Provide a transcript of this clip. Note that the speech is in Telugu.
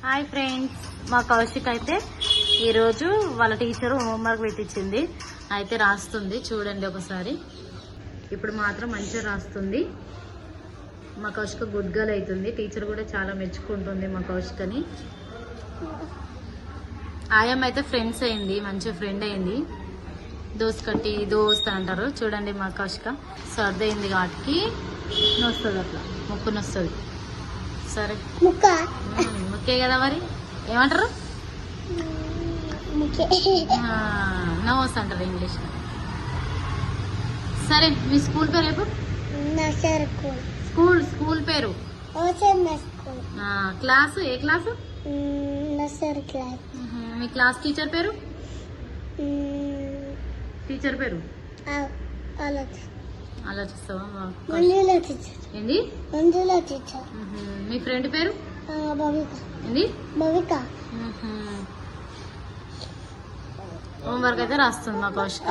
హాయ్ ఫ్రెండ్స్, మా కౌశిక్ అయితే ఈరోజు వాళ్ళ టీచరు హోంవర్క్ పెట్టించింది. అయితే రాస్తుంది, చూడండి ఒకసారి. ఇప్పుడు మాత్రం మంచిగా రాస్తుంది. మా కౌశిక్ గుడ్ గర్ల్ అవుతుంది. టీచర్ కూడా చాలా మెచ్చుకుంటుంది మా కౌశిక్ని. ఆయమ్మ అయితే ఫ్రెండ్స్ అయింది, మంచి ఫ్రెండ్ అయింది. దోస్త్ అంటారు. చూడండి మా కౌశిక సర్ది అయింది కాబట్టి నొస్తుంది, అట్లా ముక్కు నొస్తుంది. సరే ముక్కే కదా, మరి ఏమంటారు? నోస్ అంటారు ఇంగ్లీష్. సరే, మీ స్కూల్ పేరు ఎప్పుడు? స్కూల్ పేరు క్లాసు ఏ క్లాసు? మీ క్లాస్ టీచర్ పేరు? టీచర్ పేరు ఆలోచిస్తావా? ఏంది? మీ ఫ్రెండ్ పేరు ఏంది? హోంవర్క్ అయితే రాస్తుంది మా కౌశిక.